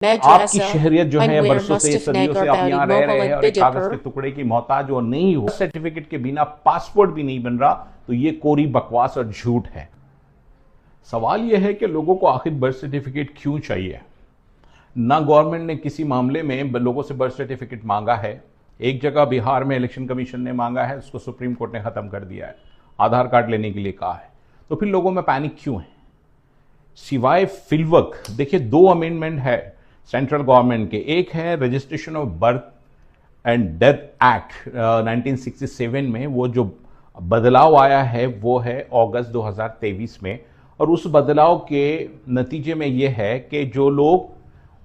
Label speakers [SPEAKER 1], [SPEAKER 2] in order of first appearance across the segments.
[SPEAKER 1] आपकी शहरियत जो है बरसों से सदियों से आप यहाँ रह रहे हैं और एक कागज के टुकड़े की मोहताज और नहीं हो, सर्टिफिकेट के बिना पासपोर्ट भी नहीं बन रहा, तो ये कोरी बकवास और झूठ है। सवाल यह है कि लोगों को आखिर बर्थ सर्टिफिकेट क्यों चाहिए? ना गवर्नमेंट ने किसी मामले में लोगों से बर्थ सर्टिफिकेट मांगा है। एक जगह बिहार में इलेक्शन कमीशन ने मांगा है, उसको सुप्रीम कोर्ट ने खत्म कर दिया है। आधार कार्ड लेने के लिए कहा है। तो फिर लोगों में पैनिक क्यों है? सिवाय फिलवक, देखिए 2 अमेंडमेंट है सेंट्रल गवर्नमेंट के। एक है registration of birth and death act 1967 में, वो जो बदलाव आया है वो है अगस्त 2023 में। और उस बदलाव के नतीजे में ये है कि जो लोग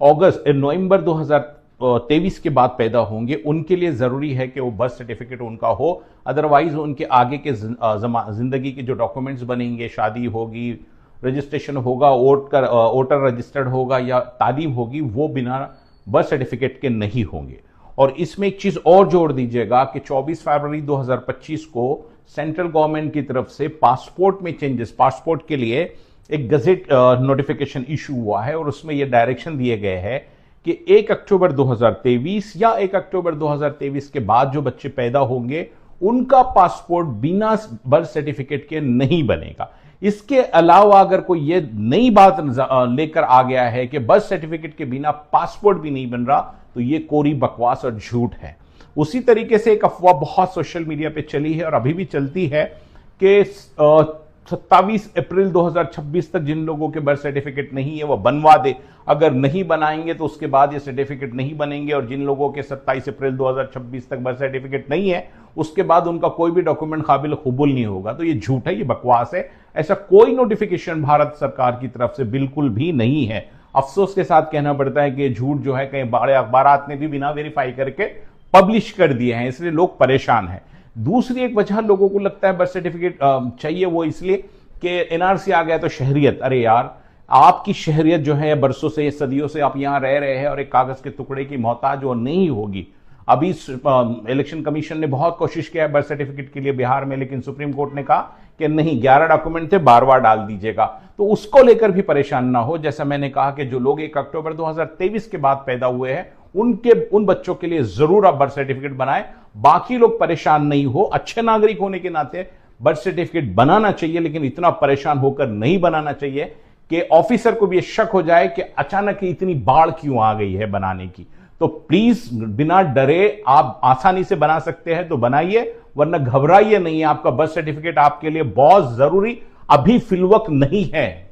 [SPEAKER 1] नवंबर 2023 के बाद पैदा होंगे उनके लिए ज़रूरी है कि वो बर्थ सर्टिफिकेट उनका हो, अदरवाइज उनके आगे के ज़िंदगी के जो डॉक्यूमेंट्स बनेंगे, शादी होगी, रजिस्ट्रेशन होगा, वोटर रजिस्टर्ड होगा या तालीम होगी, वो बिना बर्थ सर्टिफिकेट के नहीं होंगे। और इसमें एक चीज़ और जोड़ दीजिएगा कि 24 फरवरी 2025 को सेंट्रल गवर्नमेंट की तरफ से पासपोर्ट में चेंजेस, पासपोर्ट के लिए एक गजेट नोटिफिकेशन इशू हुआ है और उसमें यह डायरेक्शन दिए गए हैं कि 1 अक्टूबर 2023 या 1 अक्टूबर 2023 के बाद जो बच्चे पैदा होंगे उनका पासपोर्ट बिना बर्थ सर्टिफिकेट के नहीं बनेगा। इसके अलावा अगर कोई ये नई बात लेकर आ गया है कि बर्थ सर्टिफिकेट के बिना पासपोर्ट भी नहीं बन रहा, तो ये कोरी बकवास और झूठ है। उसी तरीके से एक अफवाह बहुत सोशल मीडिया पे चली है और अभी भी चलती है कि 27 अप्रैल 2026 तक जिन लोगों के बर्थ सर्टिफिकेट नहीं है वो बनवा दे, अगर नहीं बनाएंगे तो उसके बाद ये सर्टिफिकेट नहीं बनेंगे। और जिन लोगों के 27 अप्रैल 2026 तक बर्थ सर्टिफिकेट नहीं है उसके बाद उनका कोई भी डॉक्यूमेंट काबिल कबूल नहीं होगा। तो ये झूठ है, ये बकवास है। ऐसा कोई नोटिफिकेशन भारत सरकार की तरफ से बिल्कुल भी नहीं है। अफसोस के साथ कहना पड़ता है कि झूठ जो है कई बड़े अखबारात ने भी बिना वेरीफाई करके पब्लिश कर दिए हैं, इसलिए लोग परेशान हैं। दूसरी एक वजह लोगों को लगता है बर्थ सर्टिफिकेट चाहिए, वो इसलिए कि एनआरसी आ गया तो शहरियत। अरे यार, आपकी शहरियत जो है बरसों से सदियों से आप यहां रह रहे हैं और एक कागज के टुकड़े की मोहताज और नहीं होगी। अभी इलेक्शन कमीशन ने बहुत कोशिश किया है बर्थ सर्टिफिकेट के लिए बिहार में, लेकिन सुप्रीम कोर्ट ने कहा कि नहीं, 11 डॉक्यूमेंट थे, बार डाल दीजिएगा। तो उसको लेकर भी परेशान ना हो। जैसा मैंने कहा कि जो लोग 1 अक्टूबर 2023 के बाद पैदा हुए हैं उन बच्चों के लिए जरूर आप बर्थ सर्टिफिकेट बनाएं। बाकी लोग परेशान नहीं हो। अच्छे नागरिक होने के नाते बर्थ सर्टिफिकेट बनाना चाहिए, लेकिन इतना परेशान होकर नहीं बनाना चाहिए कि ऑफिसर को भी शक हो जाए कि अचानक इतनी बाढ़ क्यों आ गई है बनाने की। तो प्लीज बिना डरे, आप आसानी से बना सकते हैं तो बनाइए, वरना घबराइए नहीं। आपका बर्थ सर्टिफिकेट आपके लिए बहुत जरूरी अभी फिलवक्त नहीं है।